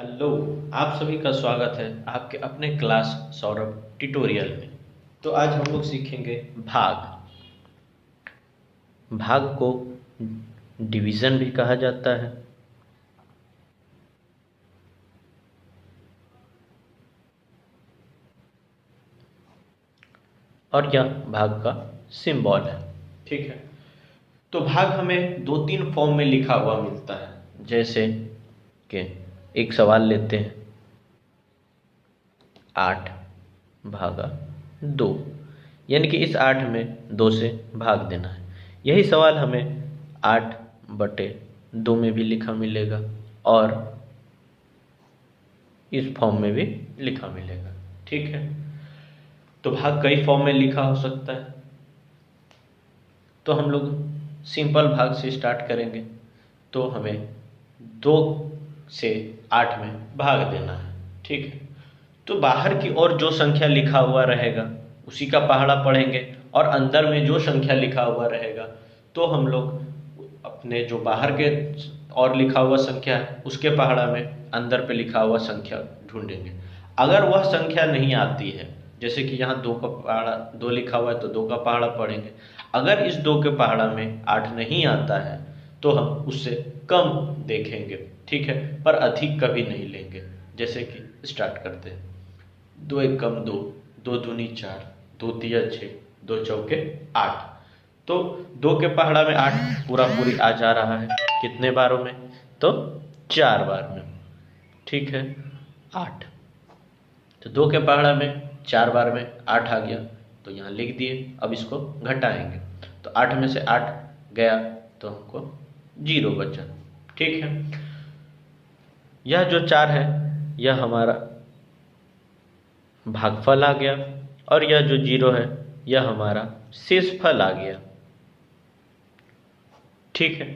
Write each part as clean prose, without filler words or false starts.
Hello. आप सभी का स्वागत है आपके अपने क्लास सौरभ ट्यूटोरियल में। तो आज हम लोग सीखेंगे भाग। भाग को डिवीज़न भी कहा जाता है और यह भाग का सिंबल है। ठीक है, तो भाग हमें दो तीन फॉर्म में लिखा हुआ मिलता है। जैसे कि एक सवाल लेते हैं, 8 भागा 2, यानी कि इस 8 में 2 से भाग देना है। यही सवाल हमें 8/2 में भी लिखा मिलेगा और इस फॉर्म में भी लिखा मिलेगा। ठीक है, तो भाग कई फॉर्म में लिखा हो सकता है। तो हम लोग सिंपल भाग से स्टार्ट करेंगे। तो हमें 2 से 8 में भाग देना है। ठीक है, तो बाहर की ओर जो संख्या लिखा हुआ रहेगा उसी का पहाड़ा पढ़ेंगे, और अंदर में जो संख्या लिखा हुआ रहेगा तो हम लोग अपने जो बाहर के और लिखा हुआ संख्या है उसके पहाड़ा में अंदर पे लिखा हुआ संख्या ढूंढेंगे। अगर वह संख्या नहीं आती है, जैसे कि यहाँ 2 का पहाड़ा 2 लिखा हुआ है तो 2 का पहाड़ा पढ़ेंगे। अगर इस 2 के पहाड़ा में 8 नहीं आता है तो हम उससे कम देखेंगे। ठीक है, पर अधिक कभी नहीं लेंगे। जैसे कि स्टार्ट करते हैं, 2 एक कम 2, 2 दूनी 4, 2 तिया 6, 2 चौके 8। तो 2 के पहाड़ा में 8 पूरा पूरी आ जा रहा है। कितने बारों में? तो 4 बार में। ठीक है, 8। तो 2 के पहाड़ा में 4 बार में 8 आ गया, तो यहाँ लिख दिए। अब इसको घटाएंगे तो 8 में से 8 गया तो हमको 0 बचा। ठीक है, यह जो 4 है यह हमारा भागफल आ गया, और यह जो 0 है यह हमारा शेषफल आ गया। ठीक है,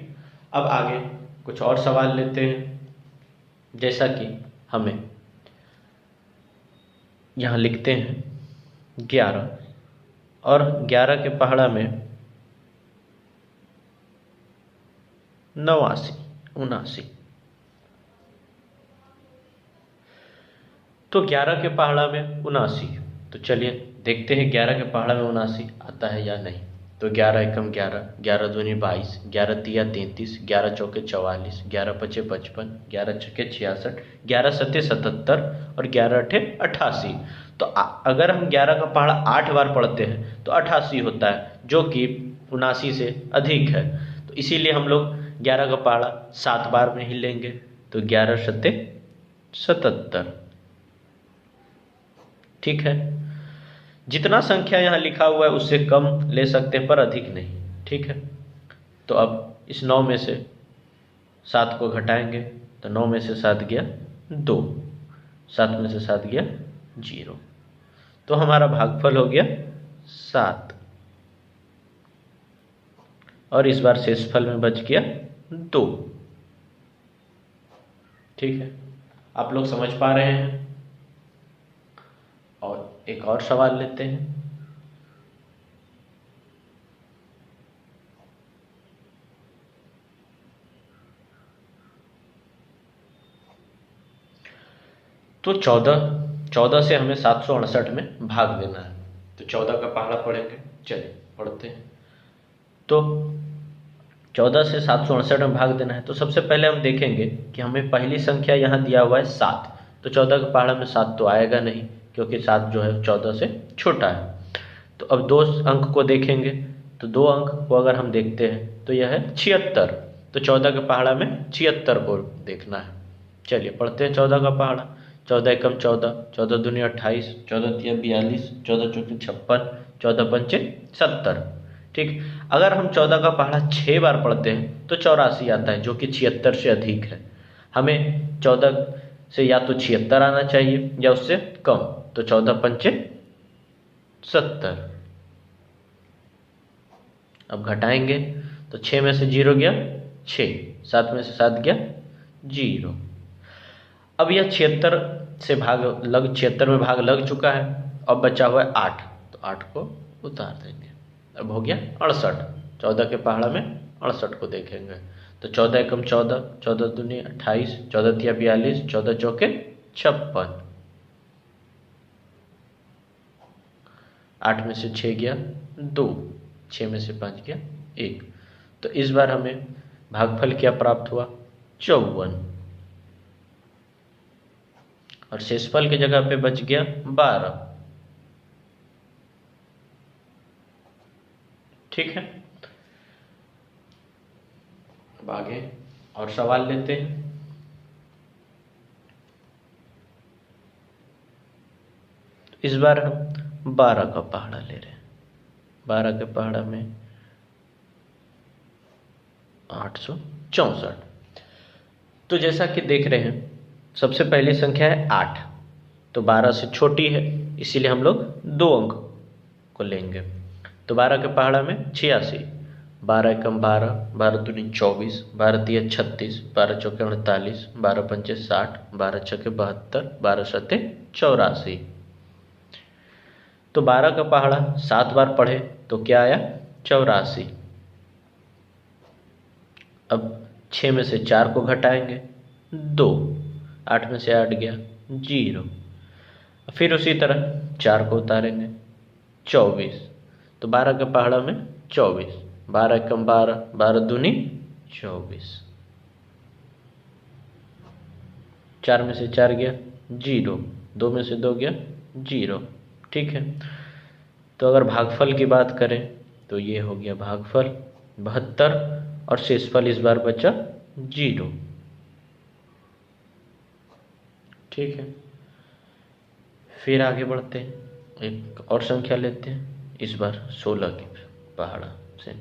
अब आगे कुछ और सवाल लेते हैं। जैसा कि हमें यहाँ लिखते हैं 11, और 11 के पहाड़ा में 89, 79। तो 11 के पहाड़ा में 79। तो चलिए देखते हैं 11 के पहाड़ा में 79 आता है या नहीं। तो 11 एकम 11, 11 दूनी 22, 11 तिया 33, 11 चौके 44, 11 पचे 55, 11 छके 66, 11 सत्ते 77 और 11 अठे 88। तो अगर हम 11 का पहाड़ा 8 बार पढ़ते हैं तो 88 होता है, जो कि 79 से अधिक है। तो इसीलिए हम लोग 11 का पहाड़ा 7 बार में ही लेंगे। तो 11 सत्ते 77। ठीक है, जितना संख्या यहाँ लिखा हुआ है उससे कम ले सकते हैं पर अधिक नहीं। ठीक है, तो अब इस 9 में से 7 को घटाएंगे तो 9 में से 7 गया 2, 7 में से 7 गया 0। तो हमारा भागफल हो गया 7, और इस बार शेषफल में बच गया 2। ठीक है, आप लोग समझ पा रहे हैं? और एक और सवाल लेते हैं। तो 14 से हमें 768 में भाग देना है। तो 14 का पहाड़ा पढ़ेंगे। चलिए पढ़ते हैं। तो 14 से 768 में भाग देना है। तो सबसे पहले हम देखेंगे कि हमें पहली संख्या यहाँ दिया हुआ है 7। तो 14 के पहाड़ा में 7 तो आएगा नहीं, क्योंकि 7 जो है 14 से छोटा है। तो अब 2 अंक को देखेंगे। तो 2 अंक को अगर हम देखते हैं तो यह है 76। तो 14 के पहाड़ा में 76 को देखना है। चलिए पढ़ते हैं 14 का पहाड़ा। 14 एकम 14, 14 दूनी 28, 14 तिया 42, 14 चौकी 56, 14 पंचे 70। ठीक, अगर हम 14 का पहाड़ा 6 बार पढ़ते हैं तो 84 आता है, जो कि 76 से अधिक है। हमें 14 से या तो 76 आना चाहिए या उससे कम। तो 14 पंचे 70। अब घटाएंगे तो 6 में से 0 गया 6, 7 में से 7 गया 0। अब यह 76 से भाग लग 76 में भाग लग चुका है। अब बचा हुआ है 8, तो 8 को उतार देंगे। अब हो गया 68। 14 के पहाड़ा में 68 को देखेंगे। तो तो 14 एकम 14, 14 दूनी 28, 14 तिया 42, 14 चौके 56, 8 में से 6 गया 2, 6 में से 5 गया 1। तो इस बार हमें भागफल क्या प्राप्त हुआ? 54, और शेषफल की जगह पे बच गया 12। ठीक है, अब आगे और सवाल लेते हैं। इस बार हम 12 का पहाड़ा ले रहे हैं। 12 के पहाड़ा में 864। तो जैसा कि देख रहे हैं, सबसे पहली संख्या है 8, तो 12 से छोटी है, इसीलिए हम लोग 2 अंक को लेंगे। तो 12 के पहाड़ा में 86, 12 एकम 12, 12 दूनी 24, 12 तिया 36, 12 चौके 48, 12 पंचे 60, 12 छके 72, 12 सते 84। तो 12 का पहाड़ा 7 बार पढ़े तो क्या आया? 84। अब 6 में से 4 को घटाएंगे 2, 8 में से 8 गया 0, फिर उसी तरह 4 को उतारेंगे 24। तो 12 के पहाड़ा में 24, 12 एकम 12, 12 दूनी 24, 4 में से 4 गया 0, 2 में से 2 गया 0। ठीक है, तो अगर भागफल की बात करें तो ये हो गया भागफल 72, और शेषफल इस बार बचा 0। ठीक है, फिर आगे बढ़ते हैं, एक और संख्या लेते हैं, इस बार 16 की पहाड़ा से।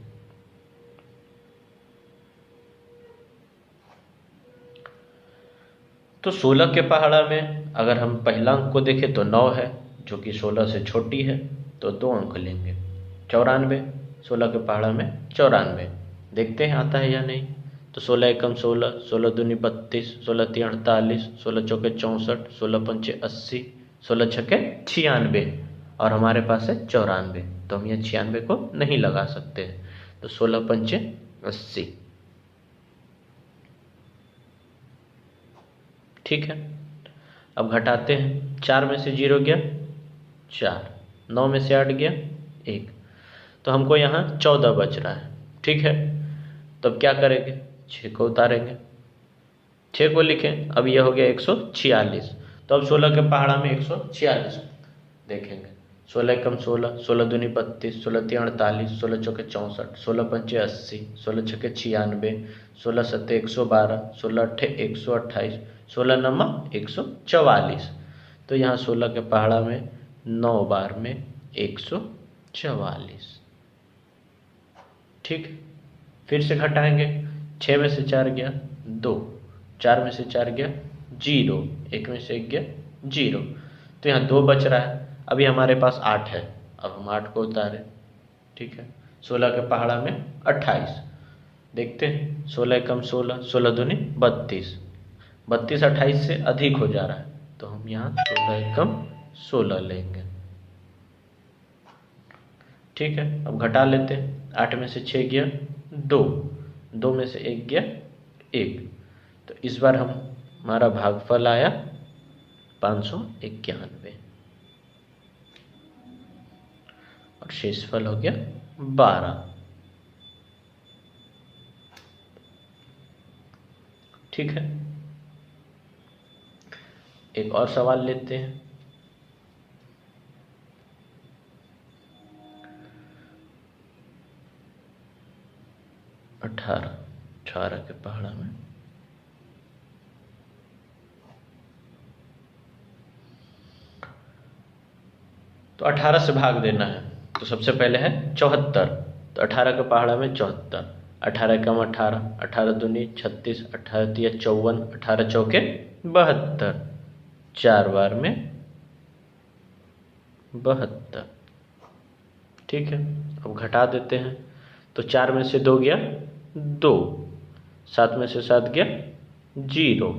तो 16 के पहाड़ा में अगर हम पहला अंक को देखें तो 9 है, जो कि 16 से छोटी है, तो 2 अंक लेंगे। 94, 16 के पहाड़ा में 94, देखते हैं आता है या नहीं। तो 16 एकम 16, 16 दूनी 32, 16 तिया 48, 16 चौके 64, 16 पंचे 80, 16 छके 96, और हमारे पास है 94, तो हम ये 96 को नहीं लगा सकते। तो 16 पंचे 80। ठीक है, अब घटाते हैं। 4 में से 0 गया 4, 9 में से 8 गया 1, तो हमको यहाँ 14 बच रहा है। ठीक है, तो अब क्या करेंगे? 6 को उतारेंगे, 6 को लिखें, अब यह हो गया 146। तो अब 16 के पहाड़ा में 146 देखेंगे। 16 एकम 16, 16 दूनी 32, 16 तिया 48, 16 चौके 64, 16 पंचे 80, 16 छके 96, 16 सत्ते 112, 16 अट्ठे 128, 16 नमा 144। तो यहाँ 16 के पहाड़ा में 9 बार में 144। ठीक, फिर से घटाएंगे। 6 में से 4 गया 2, 4 में से 4 गया 0, 1 में से 1 गया 0, तो यहाँ 2 बच रहा है। अभी हमारे पास 8 है, अब हम 8 को उतारें। ठीक है, 16 के पहाड़ा में 28, देखते हैं। 16 एकम 16, 16 दूनी 32, 32 28 से अधिक हो जा रहा है, तो हम यहाँ 16 एकम 16 लेंगे। ठीक है, अब घटा लेते हैं। 8 में से 6 गया 2, 2 में से 1 गया 1, तो इस बार हमारा भागफल आया 591, और शेषफल हो गया 12। ठीक है, एक और सवाल लेते हैं। अठारह के पहाड़ा में तो 18 से भाग देना है, तो सबसे पहले है 74, तो 18 के पहाड़ा में 74, 18 कम 18, 18 दूनी 36, 18 तिया 54, 18 चौके 72, 4 बार में 72। ठीक है, अब घटा देते हैं। तो 4 में से 2 गया 2, 7 में से 7 गया 0,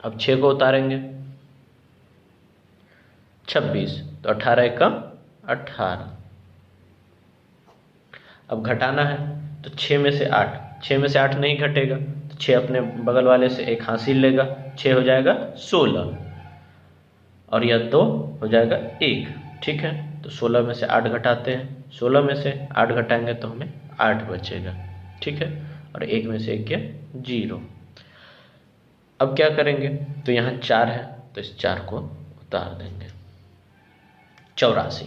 अब 6 को उतारेंगे 26, तो 18 एकम 18। अब घटाना है, तो 6 में से 8, 6 में से 8 नहीं घटेगा तो 6 अपने बगल वाले से एक हासिल लेगा, 6 हो जाएगा 16 और यह 2 हो जाएगा 1। ठीक है, तो 16 में से 8 घटाते हैं, 16 में से 8 घटाएंगे तो हमें 8 बचेगा। ठीक है, और 1 में से 1 गया 0। अब क्या करेंगे, तो यहाँ 4 है तो इस 4 को उतार देंगे। 84,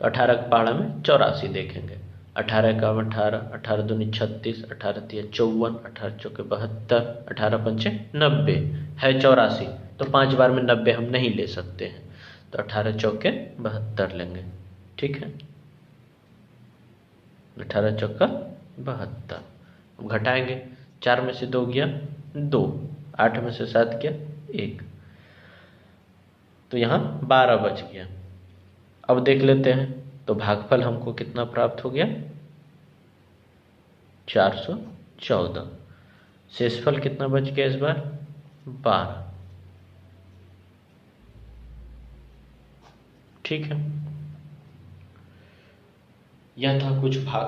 तो 18 के पहाड़ा में 84 देखेंगे। 18 का 18, 18 दूनी 36, 18 तिया 54, 18 चौके 72, 18 पंचे 90 है 84। तो 5 बार में 90 हम नहीं ले सकते हैं, तो 18 चौके 72 लेंगे। ठीक है, 18 चौका 72। हम घटाएंगे, 4 में से 2 गया 2, 8 में से 7 गया 1, तो यहाँ 12 बच गया। अब देख लेते हैं, तो भागफल हमको कितना प्राप्त हो गया, 414। शेषफल कितना बच गया इस बार, 12। ठीक है, यह था कुछ भाग।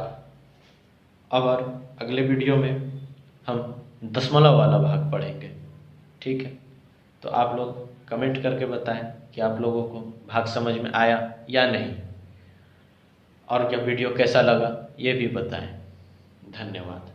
अब और अगले वीडियो में हम दशमलव वाला भाग पढ़ेंगे। ठीक है, तो आप लोग कमेंट करके बताएं कि आप लोगों को भाग समझ में आया या नहीं, और क्या वीडियो कैसा लगा ये भी बताएं। धन्यवाद।